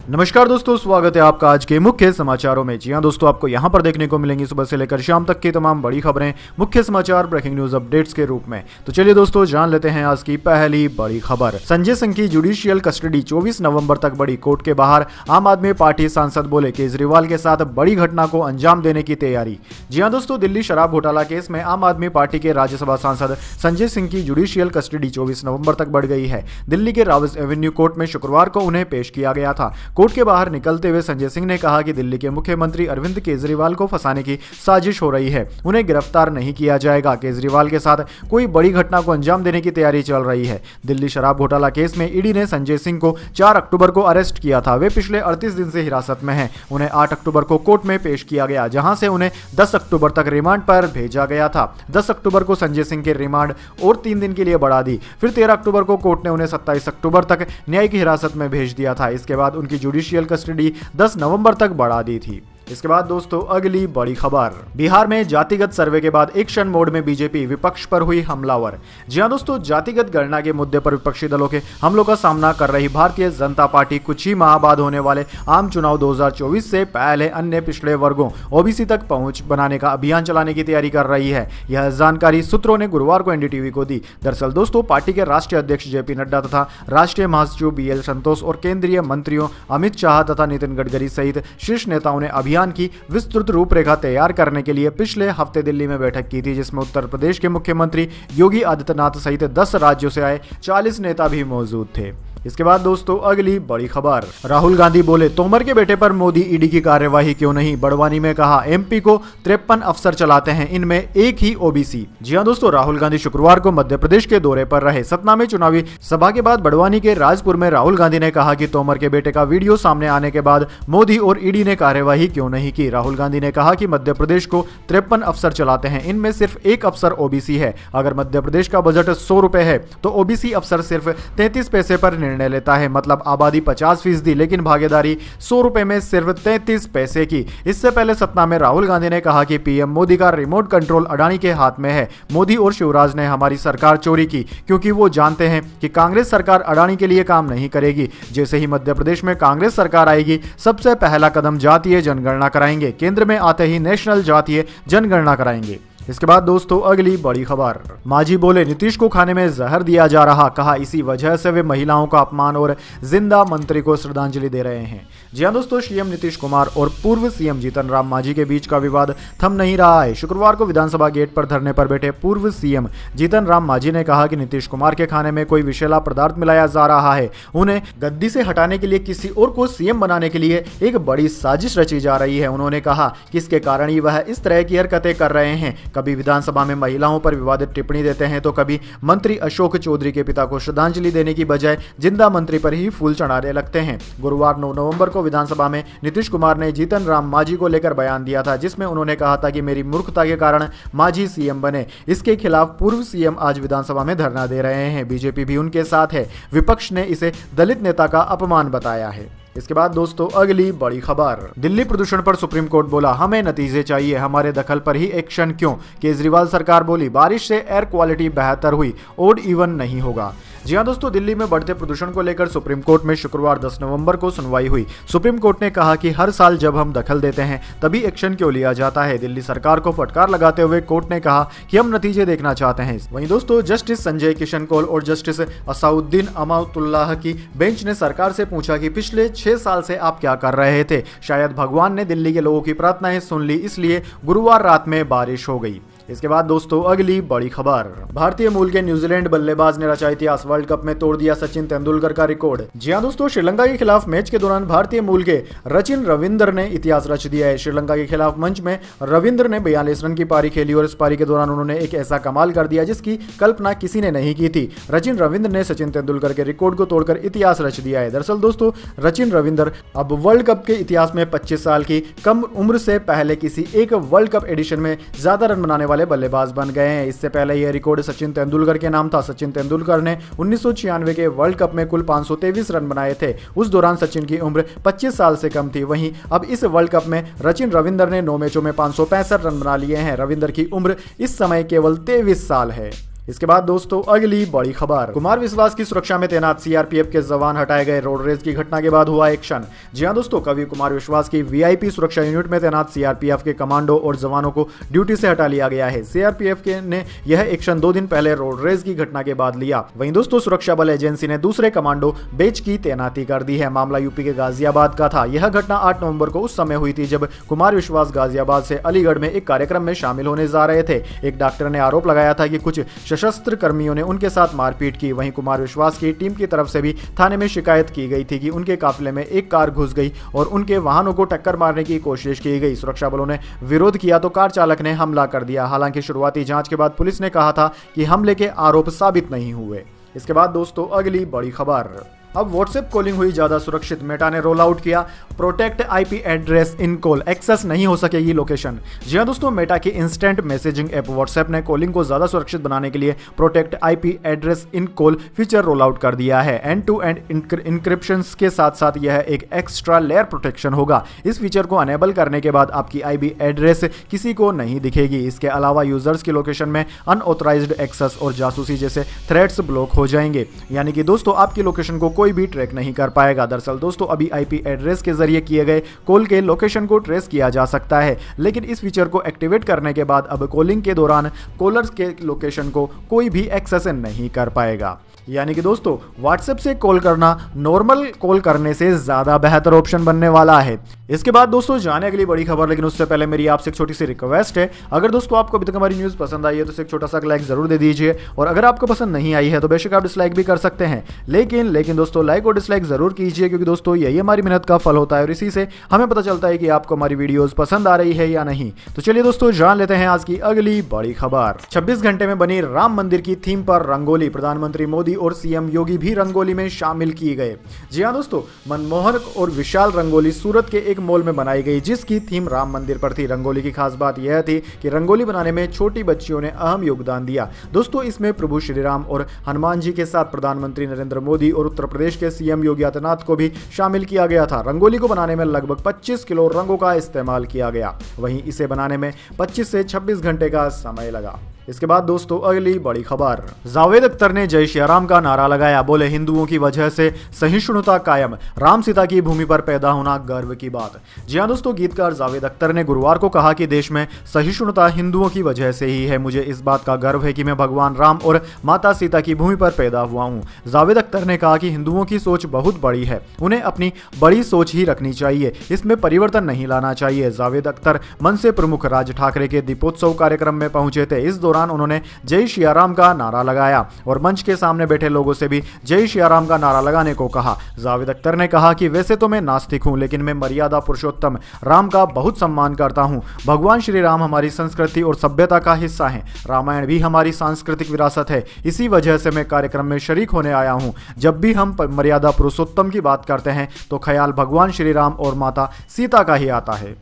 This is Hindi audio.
नमस्कार दोस्तों, स्वागत है आपका आज के मुख्य समाचारों में। जी हां दोस्तों, आपको यहां पर देखने को मिलेंगी सुबह से लेकर शाम तक की तमाम बड़ी खबरें, मुख्य समाचार, ब्रेकिंग न्यूज अपडेट्स के रूप में। तो चलिए दोस्तों, जान लेते हैं आज की पहली बड़ी खबर। संजय सिंह की जुडिशियल कस्टडी 24 नवंबर तक बढ़ी। कोर्ट के बाहर आम आदमी पार्टी सांसद बोले केजरीवाल के साथ बड़ी घटना को अंजाम देने की तैयारी। जी हां दोस्तों, दिल्ली शराब घोटाला केस में आम आदमी पार्टी के राज्यसभा सांसद संजय सिंह की जुडिशियल कस्टडी 24 नवंबर तक बढ़ गई है। दिल्ली के रावस एवेन्यू कोर्ट में शुक्रवार को उन्हें पेश किया गया था। कोर्ट के बाहर निकलते हुए संजय सिंह ने कहा कि दिल्ली के मुख्यमंत्री अरविंद केजरीवाल को फंसाने की साजिश हो रही है, उन्हें गिरफ्तार नहीं किया जाएगा। केजरीवाल के साथ कोई बड़ी घटना को अंजाम देने की तैयारी चल रही है। दिल्ली शराब घोटाला केस में ईडी ने संजय सिंह को 4 अक्टूबर को अरेस्ट किया था। वे पिछले 38 दिन से हिरासत में हैं। उन्हें 8 अक्टूबर को कोर्ट में पेश किया गया, जहां से उन्हें 10 अक्टूबर तक रिमांड पर भेजा गया था। 10 अक्टूबर को संजय सिंह के रिमांड और 3 दिन के लिए बढ़ा दी। फिर 13 अक्टूबर को कोर्ट ने उन्हें 27 अक्टूबर तक न्यायिक हिरासत में भेज दिया था। इसके बाद उनकी जुडिशियल कस्टडी 10 नवंबर तक बढ़ा दी थी। इसके बाद दोस्तों, अगली बड़ी खबर। बिहार में जातिगत सर्वे के बाद एक्शन मोड में बीजेपी, विपक्ष पर हुई हमलावर। जी हां दोस्तों, जातिगत गणना के मुद्दे पर विपक्षी दलों के हमलों का सामना कर रही भारतीय जनता पार्टी कुछ ही माह बाद होने वाले आम चुनाव 2024 से पहले अन्य पिछड़े वर्गों ओबीसी तक पहुंच बनाने का अभियान चलाने की तैयारी कर रही है। यह जानकारी सूत्रों ने गुरुवार को एनडीटीवी को दी। दरअसल दोस्तों, पार्टी के राष्ट्रीय अध्यक्ष जेपी नड्डा तथा राष्ट्रीय महासचिव बीएल संतोष और केंद्रीय मंत्रियों अमित शाह तथा नितिन गडकरी सहित शीर्ष नेताओं ने अभियान की विस्तृत रूपरेखा तैयार करने के लिए पिछले हफ्ते दिल्ली में बैठक की थी, जिसमें उत्तर प्रदेश के मुख्यमंत्री योगी आदित्यनाथ सहित 10 राज्यों से आए 40 नेता भी मौजूद थे। इसके बाद दोस्तों, अगली बड़ी खबर। राहुल गांधी बोले तोमर के बेटे पर मोदी ईडी की कार्यवाही क्यों नहीं। बड़वानी में कहा एमपी को 53 अफसर चलाते हैं, इनमें एक ही ओबीसी। जी हां दोस्तों, राहुल गांधी शुक्रवार को मध्य प्रदेश के दौरे पर रहे। सतना में चुनावी सभा के बाद बड़वानी के राजपुर में राहुल गांधी ने कहा कि तोमर के बेटे का वीडियो सामने आने के बाद मोदी और ईडी ने कार्यवाही क्यों नहीं की। राहुल गांधी ने कहा कि मध्य प्रदेश को 53 अफसर चलाते हैं, इनमें सिर्फ एक अफसर ओबीसी है। अगर मध्य प्रदेश का बजट 100 रुपए है तो ओबीसी अफसर सिर्फ 33 पैसे पर निर्णय लेता है, मतलब आबादी 50%, लेकिन भागीदारी 100 रुपए में सिर्फ 33 पैसे की। इससे पहले सतना में राहुल गांधी ने कहा कि पीएम मोदी का रिमोट कंट्रोल अडानी के हाथ में है। मोदी और शिवराज ने हमारी सरकार चोरी की, क्योंकि वो जानते हैं कि कांग्रेस सरकार अडानी के लिए काम नहीं करेगी। जैसे ही मध्य प्रदेश में कांग्रेस सरकार आएगी, सबसे पहला कदम जातीय जनगणना कराएंगे। केंद्र में आते ही नेशनल जातीय जनगणना कराएंगे। इसके बाद दोस्तों, अगली बड़ी खबर। मांझी बोले नीतीश को खाने में जहर दिया जा रहा, कहा इसी वजह से वे महिलाओं का अपमान और जिंदा मंत्री को श्रद्धांजलि दे रहे हैं। जी हां दोस्तों, सीएम नीतीश कुमार और पूर्व सीएम जीतन राम मांझी के बीच का विवाद थम नहीं रहा है। शुक्रवार को विधानसभा गेट पर धरने पर बैठे पूर्व सीएम जीतन राम मांझी ने कहा कि नीतीश कुमार के खाने में कोई विषैला पदार्थ मिलाया जा रहा है। उन्हें गद्दी से हटाने के लिए किसी और को सीएम बनाने के लिए एक बड़ी साजिश रची जा रही है। उन्होंने कहा कि इसके कारण ही वह इस तरह की हरकतें कर रहे हैं। कभी विधानसभा में महिलाओं पर विवादित टिप्पणी देते हैं, तो कभी मंत्री अशोक चौधरी के पिता को श्रद्धांजलि देने की बजाय जिंदा मंत्री पर ही फूल चढ़ाने लगते हैं। गुरुवार 9 नवंबर को विधानसभा में नीतीश कुमार ने जीतन राम मांझी को लेकर बयान दिया था, जिसमें उन्होंने कहा था कि मेरी मूर्खता के कारण मांझी सीएम बने। इसके खिलाफ पूर्व सीएम आज विधानसभा में धरना दे रहे हैं। बीजेपी भी उनके साथ है। विपक्ष ने इसे दलित नेता का अपमान बताया है। इसके बाद दोस्तों, अगली बड़ी खबर। दिल्ली प्रदूषण पर सुप्रीम कोर्ट बोला हमें नतीजे चाहिए, हमारे दखल पर ही एक्शन क्यों। केजरीवाल सरकार बोली बारिश से एयर क्वालिटी बेहतर हुई, ओड इवन नहीं होगा। जी हां दोस्तों, दिल्ली में बढ़ते प्रदूषण को लेकर सुप्रीम कोर्ट में शुक्रवार 10 नवंबर को सुनवाई हुई। सुप्रीम कोर्ट ने कहा कि हर साल जब हम दखल देते हैं तभी एक्शन क्यों लिया जाता है। दिल्ली सरकार को फटकार लगाते हुए कोर्ट ने कहा कि हम नतीजे देखना चाहते हैं। वहीं दोस्तों, जस्टिस संजय किशन कौल और जस्टिस असाउद्दीन अमातुल्लाह की बेंच ने सरकार से पूछा कि पिछले 6 साल से आप क्या कर रहे थे। शायद भगवान ने दिल्ली के लोगों की प्रार्थनाएं सुन ली, इसलिए गुरुवार रात में बारिश हो गई। इसके बाद दोस्तों, अगली बड़ी खबर। भारतीय मूल के न्यूजीलैंड बल्लेबाज ने रचा इतिहास, वर्ल्ड कप में तोड़ दिया सचिन तेंदुलकर का रिकॉर्ड। जी हां दोस्तों, श्रीलंका के खिलाफ मैच के दौरान भारतीय मूल के सचिन रविंद्र ने इतिहास रच दिया है। श्रीलंका के खिलाफ मंच में रविंद्र ने 42 रन की पारी खेली और इस पारी के दौरान उन्होंने एक ऐसा कमाल कर दिया जिसकी कल्पना किसी ने नहीं की थी। सचिन रविंद्र ने सचिन तेंदुलकर के रिकॉर्ड को तोड़कर इतिहास रच दिया है। दरअसल दोस्तों, सचिन रविंद्र अब वर्ल्ड कप के इतिहास में 25 साल की कम उम्र से पहले किसी एक वर्ल्ड कप एडिशन में ज्यादा रन बनाने वाले बल्लेबाज बन गए हैं। इससे पहले यह रिकॉर्ड सचिन तेंदुलकर के नाम था। सचिन तेंदुलकर ने 1996 के वर्ल्ड कप में कुल 523 रन बनाए थे। उस दौरान सचिन की उम्र 25 साल से कम थी। वहीं अब इस वर्ल्ड कप में सचिन रविंद्र ने 9 मैचों में 565 रन बना लिए हैं। रविंद्र की उम्र इस समय केवल 23 साल है। इसके बाद दोस्तों अगली बड़ी खबर, कुमार विश्वास की सुरक्षा में तैनात सीआरपीएफ के जवान हटाए गए। रोड रेज की घटना के बाद हुआ एक्शन। जी हां दोस्तों, कवि कुमार विश्वास की वीआईपी सुरक्षा यूनिट में तैनात सीआरपीएफ के कमांडो और जवानों को ड्यूटी से हटा लिया गया है। सीआरपीएफ ने यह एक्शन 2 दिन पहले रोड रेज की घटना के बाद लिया। वहीं दोस्तों सुरक्षा बल एजेंसी ने दूसरे कमांडो बैच की तैनाती कर दी है। मामला यूपी के गाजियाबाद का था। यह घटना 8 नवंबर को उस समय हुई थी जब कुमार विश्वास गाजियाबाद से अलीगढ़ में एक कार्यक्रम में शामिल होने जा रहे थे। एक डॉक्टर ने आरोप लगाया था कि कुछ सशस्त्र कर्मियों ने उनके साथ मारपीट की। वहीं कुमार विश्वास की टीम की तरफ से भी थाने में शिकायत की गई थी कि उनके काफिले में एक कार घुस गई और उनके वाहनों को टक्कर मारने की कोशिश की गई। सुरक्षा बलों ने विरोध किया तो कार चालक ने हमला कर दिया। हालांकि शुरुआती जांच के बाद पुलिस ने कहा था कि हमले के आरोप साबित नहीं हुए। इसके बाद दोस्तों अगली बड़ी खबर, अब व्हाट्सएप कॉलिंग हुई ज्यादा सुरक्षित। मेटा ने रोल आउट किया protect IP address in call, access नहीं हो सकेगी लोकेशन। जी हां दोस्तों, मेटा की इंस्टेंट मैसेजिंग ऐप व्हाट्सएप ने कॉलिंग को ज्यादा सुरक्षित बनाने के लिए protect IP address in call feature roll out कर दिया है। एंड टू एंड इंक्रिप्शन के साथ साथ यह एक एक्स्ट्रा लेयर प्रोटेक्शन होगा। इस फीचर को अनेबल करने के बाद आपकी आईपी एड्रेस किसी को नहीं दिखेगी। इसके अलावा यूजर्स की लोकेशन में अनऑथराइज्ड एक्सेस और जासूसी जैसे थ्रेट्स ब्लॉक हो जाएंगे। यानी कि दोस्तों आपकी लोकेशन को कोई भी ट्रैक नहीं कर पाएगा। दरअसल दोस्तों अभी आईपी एड्रेस के जरिए किए गए कॉल के लोकेशन को ट्रेस किया जा सकता है, लेकिन इस फीचर को एक्टिवेट करने के बाद अब कॉलिंग के दौरान कॉलर्स के लोकेशन को कोई भी एक्सेस नहीं कर पाएगा। यानी कि दोस्तों व्हाट्सएप से कॉल करना नॉर्मल कॉल करने से ज्यादा बेहतर ऑप्शन बनने वाला है। इसके बाद दोस्तों जाने अगली बड़ी खबर, लेकिन उससे पहले मेरी आपसे एक छोटी सी रिक्वेस्ट है। अगर दोस्तों आपको अभी तक हमारी न्यूज़ पसंद आई है तो एक छोटा सा लाइक जरूर दे दीजिए, और अगर आपको पसंद नहीं आई है तो बेशक आप डिसलाइक भी कर सकते हैं। लेकिन दोस्तों लाइक और डिसलाइक जरूर कीजिए, क्योंकि दोस्तों यही हमारी मेहनत का फल होता है और इसी से हमें पता चलता है कि आपको हमारी वीडियोस पसंद आ रही है या नहीं। तो चलिए दोस्तों जान लेते हैं आज की अगली बड़ी खबर। 26 घंटे में बनी राम मंदिर की थीम पर रंगोली, प्रधानमंत्री मोदी और सीएम योगी भी रंगोली में शामिल किए गए। जी हां दोस्तों, मनमोहक और विशाल रंगोली सूरत के एक मॉल में बनाई गई, जिसकी थीम राम मंदिर पर थी। रंगोली की खास बात यह थी कि रंगोली बनाने में छोटी बच्चियों ने अहम योगदान दिया। दोस्तों इसमें प्रभु श्री राम और हनुमान जी के साथ प्रधानमंत्री नरेंद्र मोदी और उत्तर प्रदेश के सीएम योगी आदित्यनाथ को भी शामिल किया गया था। रंगोली को बनाने में लगभग 25 किलो रंगों का इस्तेमाल किया गया। वहीं इसे बनाने में 25 से 26 घंटे का समय लगा। इसके बाद दोस्तों अगली बड़ी खबर, जावेद अख्तर ने जय श्री राम का नारा लगाया। बोले हिंदुओं की वजह से सहिष्णुता कायम, राम सीता की भूमि पर पैदा होना गर्व की बात। जी हां दोस्तों, गीतकार जावेद अख्तर ने गुरुवार को कहा कि देश में सहिष्णुता हिंदुओं की वजह से ही है। मुझे इस बात का गर्व है कि मैं भगवान राम और माता सीता की भूमि पर पैदा हुआ हूं। जावेद अख्तर ने कहा कि हिंदुओं की सोच बहुत बड़ी है, उन्हें अपनी बड़ी सोच ही रखनी चाहिए, इसमें परिवर्तन नहीं लाना चाहिए। जावेद अख्तर मन से प्रमुख राज ठाकरे के दीपोत्सव कार्यक्रम में पहुंचे थे। इस दौरान उन्होंने जय श्री राम का नारा लगाया और मंच के सामने बैठे लोगों से भी जय श्री राम का नारा लगाने को कहा। जावेद अख्तर ने कहा कि वैसे तो मैं नास्तिक हूं, लेकिन मैं मर्यादा पुरुषोत्तम राम का बहुत सम्मान करता हूं। भगवान श्री राम हमारी संस्कृति और सभ्यता का हिस्सा हैं। रामायण भी हमारी सांस्कृतिक विरासत है। इसी वजह से मैं कार्यक्रम में शरीक होने आया हूं। जब भी हम मर्यादा पुरुषोत्तम की बात करते हैं तो ख्याल भगवान श्री राम और माता सीता का ही आता है।